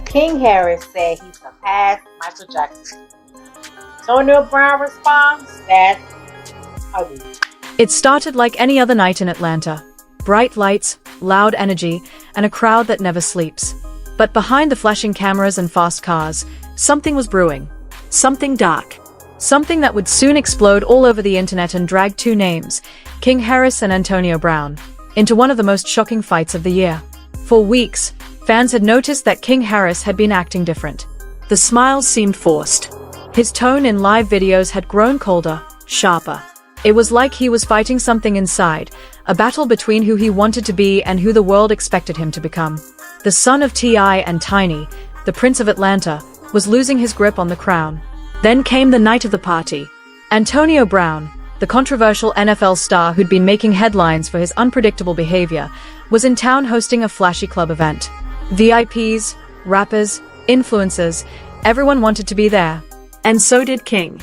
King Harris said he surpassed Michael Jackson. Antonio Brown responds, that's ugly. It started like any other night in Atlanta. Bright lights, loud energy, and a crowd that never sleeps. But behind the flashing cameras and fast cars, something was brewing. Something dark. Something that would soon explode all over the internet and drag two names, King Harris and Antonio Brown, into one of the most shocking fights of the year. For weeks, fans had noticed that King Harris had been acting different. The smiles seemed forced. His tone in live videos had grown colder, sharper. It was like he was fighting something inside, a battle between who he wanted to be and who the world expected him to become. The son of T.I. and Tiny, the Prince of Atlanta, was losing his grip on the crown. Then came the night of the party. Antonio Brown, the controversial NFL star who'd been making headlines for his unpredictable behavior, was in town hosting a flashy club event. VIPs, rappers, influencers, everyone wanted to be there. And so did King.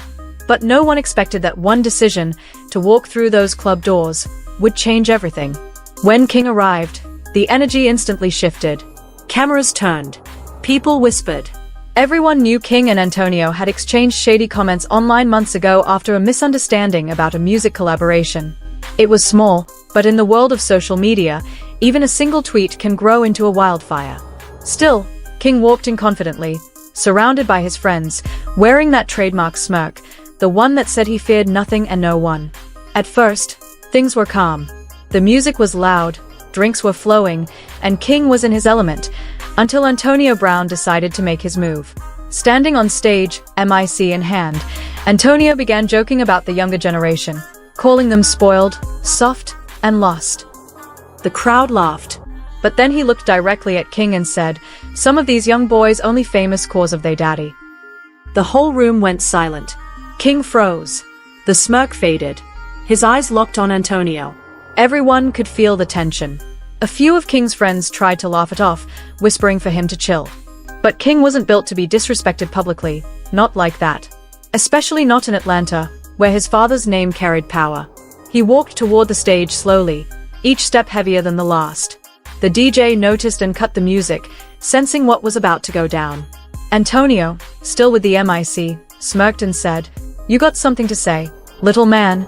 But no one expected that one decision, to walk through those club doors, would change everything. When King arrived, the energy instantly shifted. Cameras turned. People whispered. Everyone knew King and Antonio had exchanged shady comments online months ago after a misunderstanding about a music collaboration. It was small, but in the world of social media, even a single tweet can grow into a wildfire. Still, King walked in confidently, surrounded by his friends, wearing that trademark smirk, the one that said he feared nothing and no one. At first, things were calm. The music was loud, drinks were flowing, and King was in his element, until Antonio Brown decided to make his move. Standing on stage, mic in hand, Antonio began joking about the younger generation, calling them spoiled, soft, and lost. The crowd laughed. But then he looked directly at King and said, "Some of these young boys only famous 'cause of they daddy." The whole room went silent. King froze. The smirk faded. His eyes locked on Antonio. Everyone could feel the tension. A few of King's friends tried to laugh it off, whispering for him to chill. But King wasn't built to be disrespected publicly, not like that. Especially not in Atlanta, where his father's name carried power. He walked toward the stage slowly, each step heavier than the last. The DJ noticed and cut the music, sensing what was about to go down. Antonio, still with the mic, smirked and said, "You got something to say, little man?"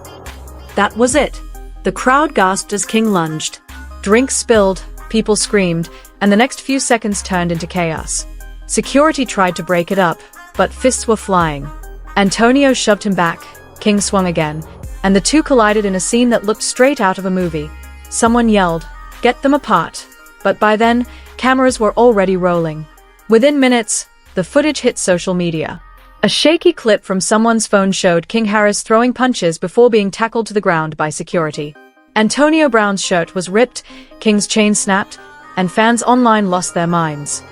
That was it. The crowd gasped as King lunged. Drinks spilled, people screamed, and the next few seconds turned into chaos. Security tried to break it up, but fists were flying. Antonio shoved him back, King swung again, and the two collided in a scene that looked straight out of a movie. Someone yelled, "Get them apart." But by then, cameras were already rolling. Within minutes, the footage hit social media. A shaky clip from someone's phone showed King Harris throwing punches before being tackled to the ground by security. Antonio Brown's shirt was ripped, King's chain snapped, and fans online lost their minds.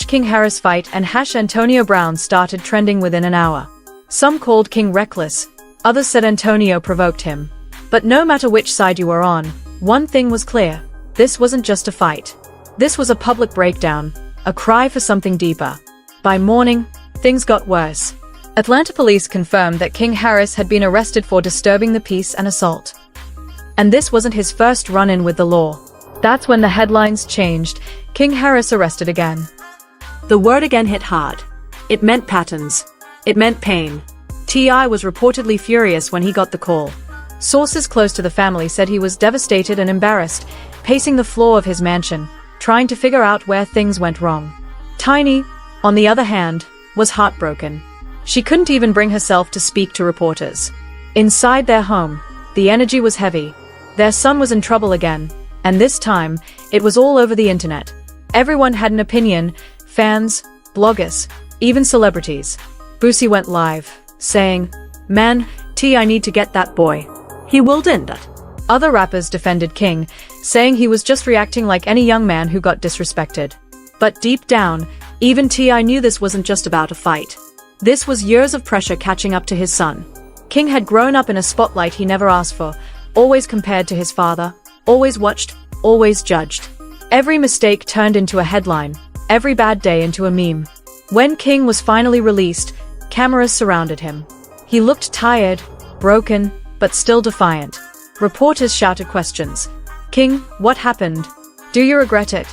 #King Harris fight and #Antonio Brown started trending within an hour. Some called King reckless, others said Antonio provoked him. But no matter which side you were on, one thing was clear. This wasn't just a fight. This was a public breakdown, a cry for something deeper. By morning, things got worse. Atlanta police confirmed that King Harris had been arrested for disturbing the peace and assault. And this wasn't his first run-in with the law. That's when the headlines changed. King Harris arrested again. The word again hit hard. It meant patterns. It meant pain. T.I. was reportedly furious when he got the call. Sources close to the family said he was devastated and embarrassed, pacing the floor of his mansion, trying to figure out where things went wrong. Tiny, on the other hand, was heartbroken. She couldn't even bring herself to speak to reporters. Inside their home, the energy was heavy. Their son was in trouble again, and this time, it was all over the internet. Everyone had an opinion, fans, bloggers, even celebrities. Boosie went live, saying, "Man, I need to get that boy. He will do that." Other rappers defended King, saying he was just reacting like any young man who got disrespected. But deep down, even T.I. knew this wasn't just about a fight. This was years of pressure catching up to his son. King had grown up in a spotlight he never asked for, always compared to his father, always watched, always judged. Every mistake turned into a headline, every bad day into a meme. When King was finally released, cameras surrounded him. He looked tired, broken, but still defiant. Reporters shouted questions. "King, what happened? Do you regret it?"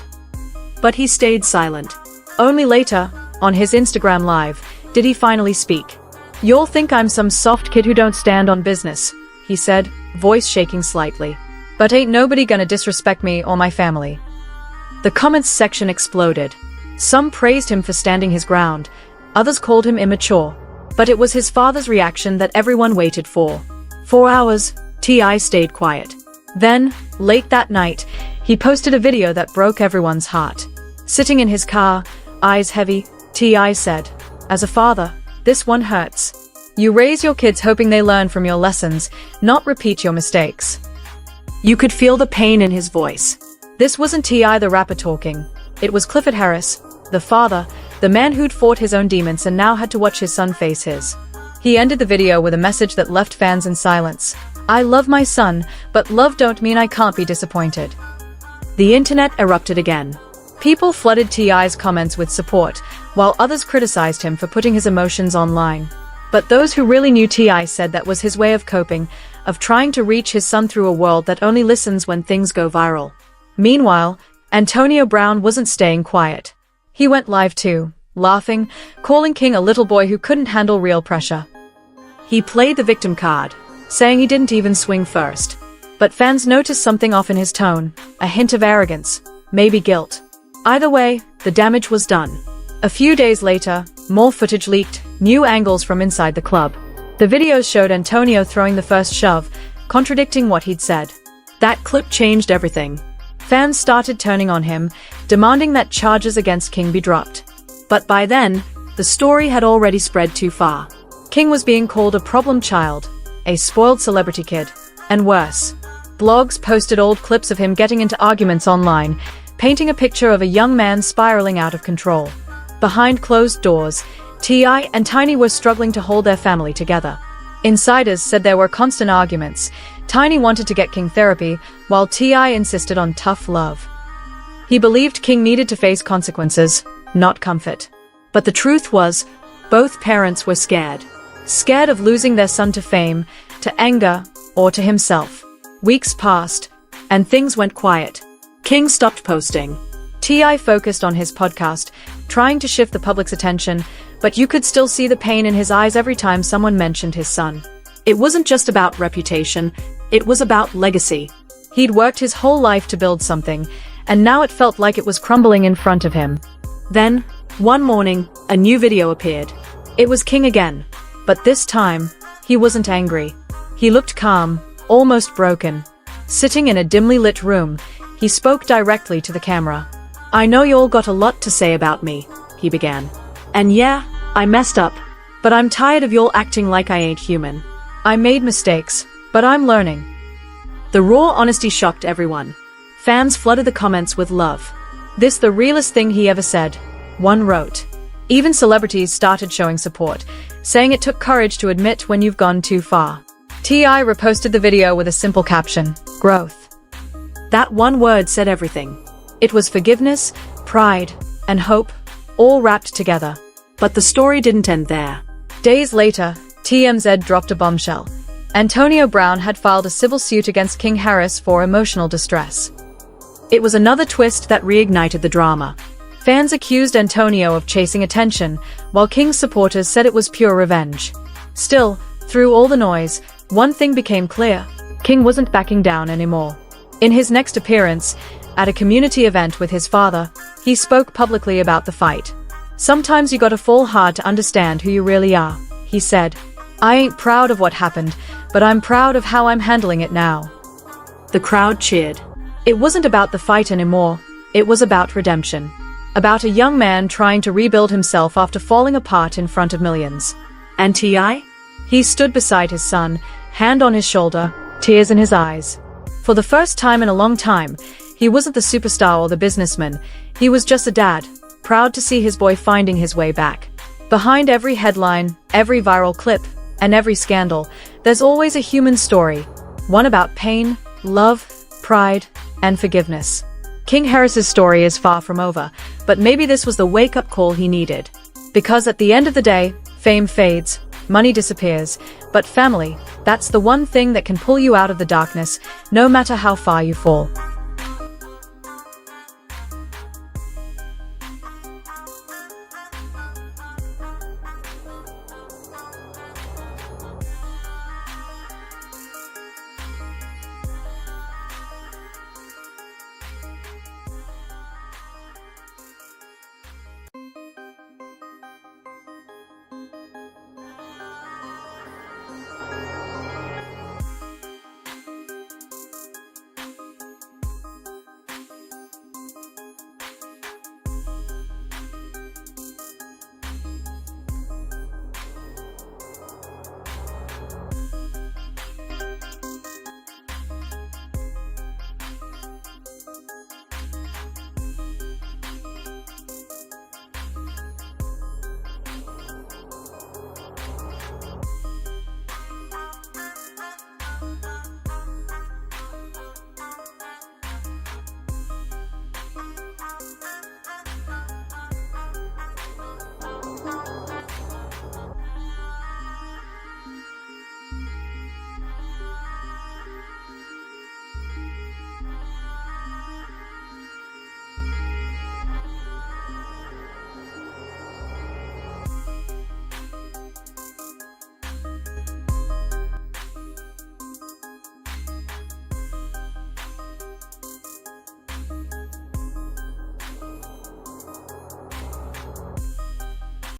But he stayed silent. Only later, on his Instagram Live, did he finally speak. "You'll think I'm some soft kid who don't stand on business," he said, voice shaking slightly. "But ain't nobody gonna disrespect me or my family." The comments section exploded. Some praised him for standing his ground, others called him immature. But it was his father's reaction that everyone waited for. 4 hours, T.I. stayed quiet. Then, late that night, he posted a video that broke everyone's heart. Sitting in his car, eyes heavy, T.I. said, "As a father, this one hurts. You raise your kids hoping they learn from your lessons, not repeat your mistakes." You could feel the pain in his voice. This wasn't T.I. the rapper talking. It was Clifford Harris, the father, the man who'd fought his own demons and now had to watch his son face his. He ended the video with a message that left fans in silence. "I love my son, but love don't mean I can't be disappointed." The internet erupted again. People flooded T.I.'s comments with support, while others criticized him for putting his emotions online. But those who really knew T.I. said that was his way of coping, of trying to reach his son through a world that only listens when things go viral. Meanwhile, Antonio Brown wasn't staying quiet. He went live too, laughing, calling King a little boy who couldn't handle real pressure. He played the victim card, saying he didn't even swing first. But fans noticed something off in his tone, a hint of arrogance, maybe guilt. Either way, the damage was done. A few days later, more footage leaked, new angles from inside the club. The videos showed Antonio throwing the first shove, contradicting what he'd said. That clip changed everything. Fans started turning on him, demanding that charges against King be dropped. But by then, the story had already spread too far. King was being called a problem child, a spoiled celebrity kid, and worse. Blogs posted old clips of him getting into arguments online, painting a picture of a young man spiraling out of control. Behind closed doors, T.I. and Tiny were struggling to hold their family together. Insiders said there were constant arguments. Tiny wanted to get King therapy, while T.I. insisted on tough love. He believed King needed to face consequences, not comfort. But the truth was, both parents were scared. Scared of losing their son to fame, to anger, or to himself. Weeks passed, and things went quiet. King stopped posting. T.I. focused on his podcast, trying to shift the public's attention, but you could still see the pain in his eyes every time someone mentioned his son. It wasn't just about reputation, it was about legacy. He'd worked his whole life to build something, and now it felt like it was crumbling in front of him. Then, one morning, a new video appeared. It was King again. But this time, he wasn't angry. He looked calm, almost broken. Sitting in a dimly lit room, he spoke directly to the camera. "I know y'all got a lot to say about me," he began. "And yeah, I messed up. But I'm tired of y'all acting like I ain't human. I made mistakes, but I'm learning." The raw honesty shocked everyone. Fans flooded the comments with love. "This the realest thing he ever said," one wrote. Even celebrities started showing support, saying it took courage to admit when you've gone too far. T.I. reposted the video with a simple caption, "Growth." That one word said everything. It was forgiveness, pride, and hope, all wrapped together. But the story didn't end there. Days later, TMZ dropped a bombshell. Antonio Brown had filed a civil suit against King Harris for emotional distress. It was another twist that reignited the drama. Fans accused Antonio of chasing attention, while King's supporters said it was pure revenge. Still, through all the noise, one thing became clear. King wasn't backing down anymore. In his next appearance, at a community event with his father, he spoke publicly about the fight. "Sometimes you gotta fall hard to understand who you really are," he said. "I ain't proud of what happened, but I'm proud of how I'm handling it now." The crowd cheered. It wasn't about the fight anymore, it was about redemption. About a young man trying to rebuild himself after falling apart in front of millions. And T.I.? He stood beside his son, hand on his shoulder, tears in his eyes. For the first time in a long time, he wasn't the superstar or the businessman, he was just a dad, proud to see his boy finding his way back. Behind every headline, every viral clip, and every scandal, there's always a human story. One about pain, love, pride, and forgiveness. King Harris's story is far from over, but maybe this was the wake-up call he needed. Because at the end of the day, fame fades, money disappears, but family, that's the one thing that can pull you out of the darkness, no matter how far you fall.